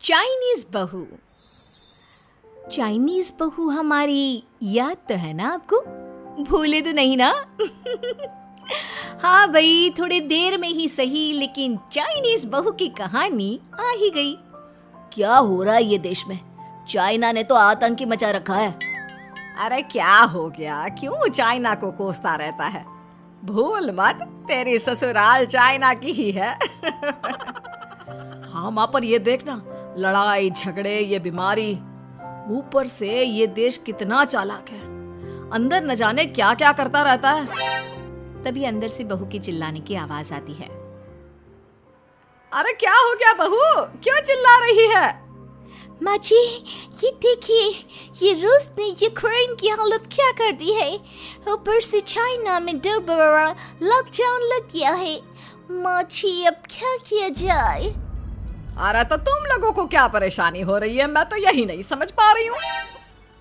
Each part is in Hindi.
चाइनीज बहू। चाइनीज बहू हमारी याद तो है ना आपको? भूले तो नहीं ना? हाँ भाई, थोड़ी देर में ही सही, लेकिन चाइनीज बहू की कहानी आ ही गई। क्या हो रहा है ये देश में? चाइना ने तो आतंकी मचा रखा है। अरे क्या हो गया? क्यों चाइना को कोसता रहता है? भूल मत, तेरी ससुराल चाइना की ही है। हाँ माँ, पर ये देखना, लड़ाई झगड़े, ये बीमारी, ऊपर से ये देश कितना चालाक है, अंदर न जाने क्या क्या करता रहता है। तभी अंदर से बहू की चिल्लाने की आवाज आती है। अरे क्या हो गया बहू, क्यों चिल्ला रही है? माँ जी, ये देखिए, ये रूस ने यूक्रेन की हालत क्या कर दी है। ऊपर से चाइना में दोबारा लॉकडाउन लग गया है। माँ जी, अब क्या किया जाए? अरे तो तुम लोगों को क्या परेशानी हो रही है, मैं तो यही नहीं समझ पा रही हूँ।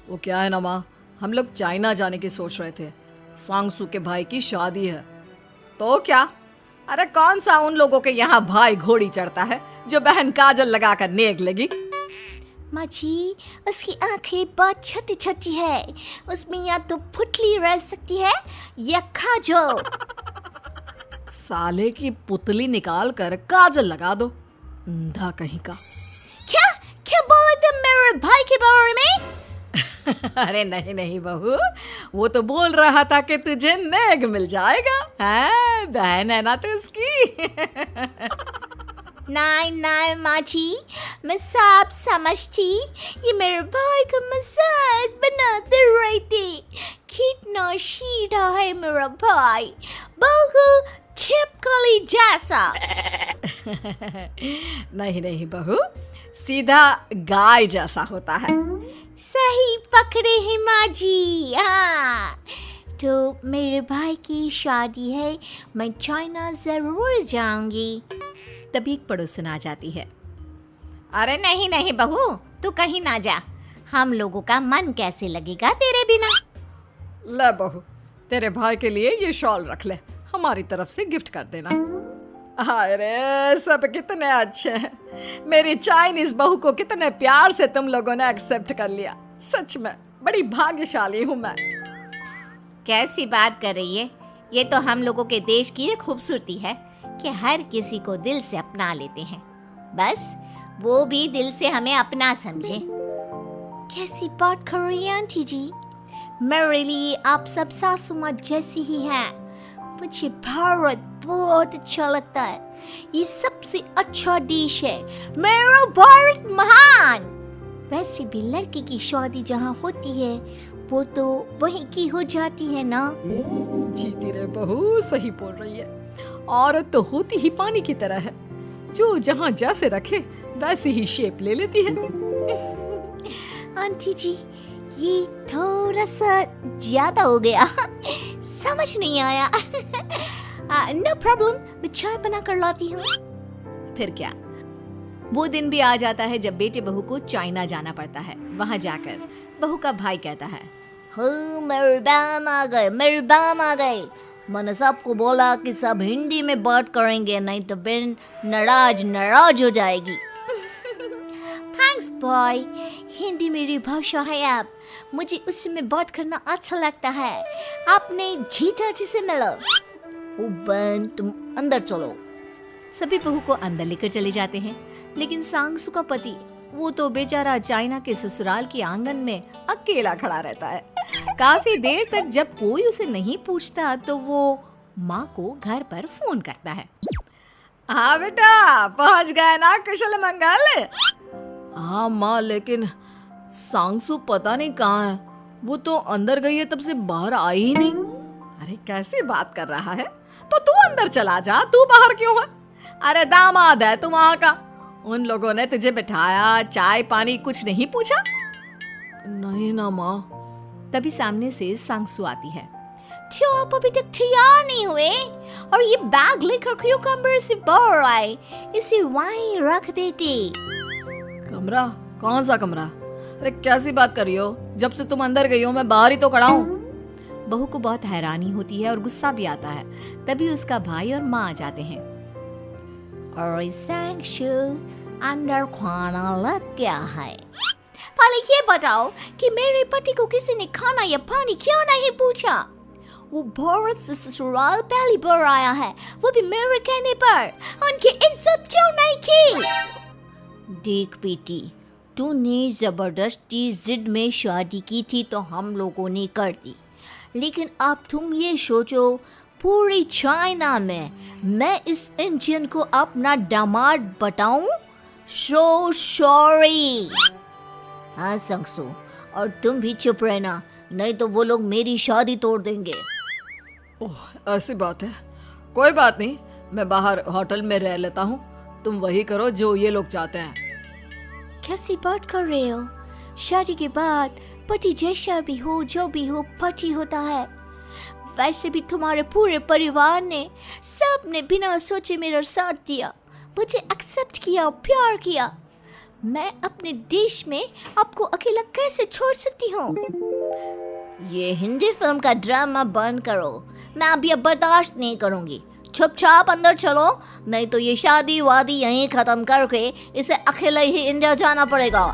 वो क्या है ना माँ, हम लोग चाइना जाने की सोच रहे थे, सांगसू के भाई की शादी है। तो क्या? अरे कौन सा उन लोगों के यहाँ भाई घोड़ी चढ़ता है जो बहन काजल लगाकर नेक लगी? माँ जी, उसकी आंखें बहुत छोटी छोटी है, उसमें या तो पुतली रह सकती है या काजल। साले की पुतली निकाल कर काजल लगा दो, अंधा कहीं का। क्या क्या बोला तुम मेरे भाई के बारे में? अरे नहीं नहीं बहू, वो तो बोल रहा था कि तुझे नेग मिल जाएगा। हैं, बहन है ना तो उसकी। नहीं नहीं माँ जी, मैं सब समझती, ये मेरे भाई का मजाक बनाते रहते। कितना सीधा है मेरा भाई, बिल्कुल छिपकली जैसा। नहीं नहीं बहू, सीधा गाय जैसा होता है। सही पकड़े हैं माँ जी। हाँ, तो मेरे भाई की शादी है, मैं चाइना जरूर जाऊंगी। तभी एक पड़ोसन आ जाती है। अरे नहीं नहीं बहू, तू कहीं ना जा, हम लोगों का मन कैसे लगेगा तेरे बिना। ले बहू, तेरे भाई के लिए ये शॉल रख ले, हमारी तरफ से गिफ्ट कर देना। अरे सब कितने अच्छे हैं, मेरी चाइनीज बहू को कितने प्यार से तुम लोगों ने एक्सेप्ट कर लिया। सच में बड़ी भाग्यशाली हूँ मैं। कैसी बात कर रही है? ये तो हम लोगों के देश की खूबसूरती है कि हर किसी को दिल से अपना लेते हैं, बस वो भी दिल से हमें अपना समझे। कैसी बात कर रही है आंटी जी? मेरे लिए आप सब सासू माँ जैसी ही हैं। मुझे भारत बहुत अच्छा लगता है, ये सबसे अच्छा देश है, मेरा भारत महान। वैसे भी लड़के की शादी जहाँ होती है वो तो वहीं की हो जाती है ना। जीती रे बहू, सही बोल रही है। औरत तो होती ही पानी की तरह है, जो जहाँ जैसे रखे वैसी ही शेप ले लेती है। आंटी जी, ये थोड़ा सा ज्यादा हो गया, समझ नहीं आया। नो प्रॉब्लम, मैं चाय बना कर लाती हूँ। फिर क्या, वो दिन भी आ जाता है जब बेटे बहू को चाइना जाना पड़ता है। वहाँ जाकर बहू का भाई कहता है, मेरे बहन आ गए, मेरे बहन आ गए। मैंने सबको बोला कि सब हिंदी में बात करेंगे, नहीं तो बहन नाराज हो जाएगी। थैंक्स बॉय, हिंदी मेरी भाषा है, आप मुझे उसमें बात करना अच्छा लगता है। आपने जीजा जी से मिलो। ओ बहन, तुम अंदर चलो। सभी बहू को अंदर लेकर चले जाते हैं, लेकिन सांगसू का पति, वो तो बेचारा चाइना के ससुराल के आंगन में अकेला खड़ा रहता है। काफी देर तक जब कोई उसे नहीं पूछता तो वो माँ को घर पर फोन करता है। हाँ बेटा, पहुँच गए ना कुशल मंगल? हाँ माँ, लेकिन सांगसू पता नहीं कहाँ है, वो तो अंदर गई है, तब से बाहर आई ही नहीं। अरे कैसी बात कर रहा है? तो तू अंदर चला जा, तू बाहर क्यों है? अरे दामाद है तू वहाँ का, उन लोगों ने तुझे बिठाया, चाय पानी कुछ नहीं पूछा? नहीं ना माँ। तभी सामने से सांगसू आती है। क्यों आप अभी तक तैयार नहीं हुए? और ये बैग लेकर क्यों कमरे से बाहर आए? इसे वहीं रख देते। कमरा? कौन सा कमरा? अरे कैसी बात कर रही हो? जब से तुम अंदर गई हो मैं बाहर ही तो खड़ा हूँ। बहू को बहुत हैरानी होती है और गुस्सा भी आता है। तभी उसका भाई और माँ आ जाते हैं। और सांगसू, अंदर खाना लग गया है। पहले ये बताओ कि मेरे पति को किसी ने खाना या पानी क्यों नहीं पूछा? वो भारत से ससुराल पहली बार आया है, वो भी मेरे कहने पर। उनकी इज्जत क्यों नहीं की? देख बेटी, तूने जबरदस्ती जिद में शादी की थी तो हम लोगों ने कर दी, लेकिन अब तुम ये सोचो, पूरी चाइना में मैं इस इंडियन को अपना दामाद बताऊं? So sorry. हाँ संगसू, और तुम भी चुप रहना, नहीं तो वो लोग मेरी शादी तोड़ देंगे। ओह, ऐसी बात है। कोई बात नहीं, मैं बाहर होटल में रह लेता हूँ, तुम वही करो जो ये लोग चाहते हैं। कैसी बात कर रहे हो? शादी के बाद पति जैसा भी हो, जो भी हो, पति होता है। वैसे भी तुम्हारे पूरे परिवार ने, सबने बिना सोचे मेरा साथ दिया, मुझे एक्सेप्ट किया, प्यार किया। मैं अपने देश में आपको अकेला कैसे छोड़ सकती हूँ? ये हिंदी फिल्म का ड्रामा बंद करो, मैं अभी अब बर्दाश्त नहीं करूँगी। चुपचाप अंदर चलो, नहीं तो ये शादी वादी यहीं खत्म करके इसे अकेले ही इंडिया जाना पड़ेगा।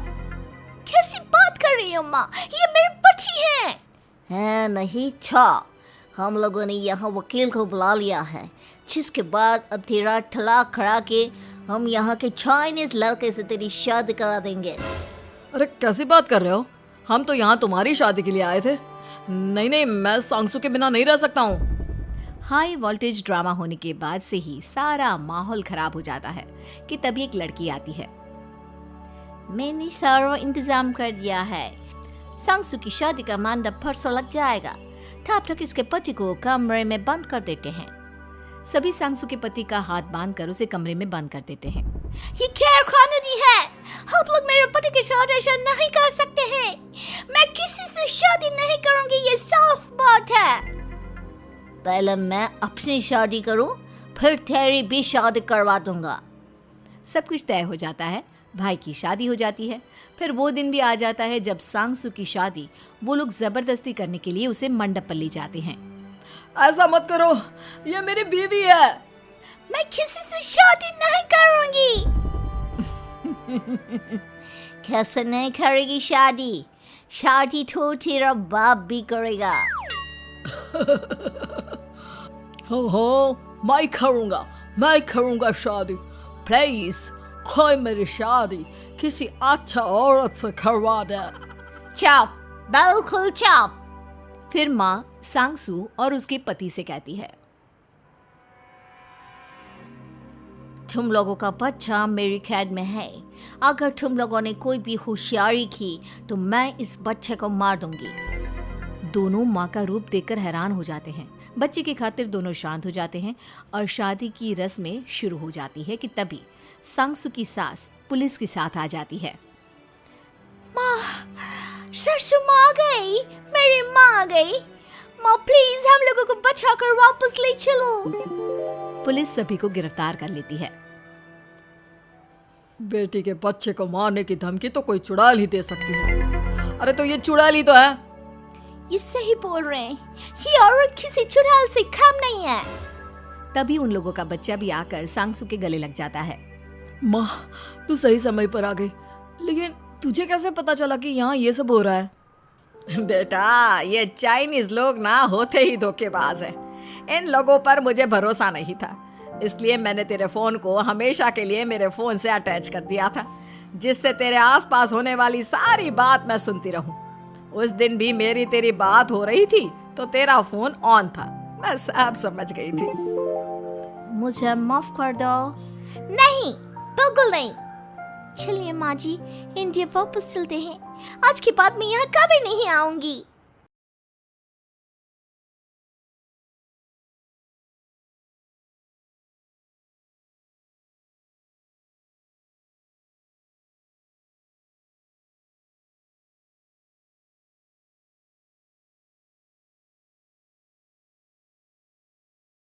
कैसी बात कर रही हो माँ? ये मेरे पति हैं। नहीं था, हम लोगों ने यहाँ वकील को बुला लिया है, जिसके बाद अब तेरा तलाक करा के हम यहाँ के चाइनीज लड़के से तेरी शादी करा देंगे। अरे कैसी बात कर रहे हो? हम तो यहाँ तुम्हारी शादी के लिए आए थे। नहीं, मैं सांगसू के बिना नहीं रह सकता हूँ। हाई वोल्टेज ड्रामा होने के बाद से ही सारा माहौल खराब हो जाता है कि तभी एक लड़की आती है। मैंने सारा इंतजाम कर दिया है, सांगसू की शादी का मंडप परसों लग जाएगा। तब तक इसके पति को कमरे में बंद कर देते हैं। सभी सांगसू के पति का हाथ बांधकर उसे कमरे में बंद कर देते हैं। ये क्या कानूनी है? आप लोग मेरे पति के साथ ऐसा नहीं कर सकते हैं। मैं किसी से शादी नहीं करूंगी, ये साफ बात है। पहले मैं अपनी शादी करूं, फिर तेरी भी शादी करवा दूंगा। सब कुछ तय हो जाता है, भाई की शादी हो जाती है। फिर वो दिन भी आ जाता है जब सांगसू की शादी वो लोग जबरदस्ती करने के लिए उसे मंडप पर ले जाते हैं। ऐसा मत करो, ये मेरी बीवी है। मैं किसी से शादी नहीं करूंगी। कैसे नहीं करेगी शादी? शादी तो तेरा बाप भी करेगा। हो, मैं करूंगा शादी। प्लीज कोई मेरी शादी किसी अच्छा औरत से करवा दे। चुप, बिल्कुल चुप। फिर माँ सांगसू और उसके पति से कहती है, तुम लोगों का बच्चा मेरी कैद में है। अगर तुम लोगों ने कोई भी होशियारी की तो मैं इस बच्चे को मार दूंगी। दोनों माँ का रूप देखकर हैरान हो जाते हैं। बच्चे की खातिर दोनों शांत हो जाते हैं और शादी की रस्में शुरू हो जाती है कि तभी सांगसू की सास पुलिस के साथ आ जाती है। माँ, ससुर माँ आ गई, मेरी माँ आ गई। माँ प्लीज हम लोगों को बचाकर वापस ले चलो। पुलिस सभी को गिरफ्तार कर लेती है। बेटी के बच्चे को मारने की धमकी तो कोई चुड़ैल ही दे सकती है। अरे तो ये चुड़ैल ही तो है। ये सही बोल रहे हैं, ये औरत किसी चुड़ैल से कम नहीं है। तभी उन लोगों का बच्चा भी आकर सांगसू के गले लग जाता है। माँ, तू सही समय पर आ गई, लेकिन तुझे कैसे पता चला कि यहाँ ये सब हो रहा है? बेटा, ये चाइनीज लोग ना होते ही धोखेबाज हैं। इन लोगों पर मुझे भरोसा नहीं था, इसलिए मैंने तेरे फोन को हमेशा के लिए मेरे फोन से अटैच कर दिया था, जिससे तेरे आसपास होने वाली सारी बात मैं सुनती रहूं। उस दिन भी मेरी तेरी बात हो रही थी तो तेरा फोन ऑन था, मैं सब समझ गई थी। मुझे माफ कर दो। नहीं, बिल्कुल नहीं। चलिए माँ जी, इंडिया वापस चलते हैं। आज के बाद मैं यहाँ कभी नहीं आऊंगी।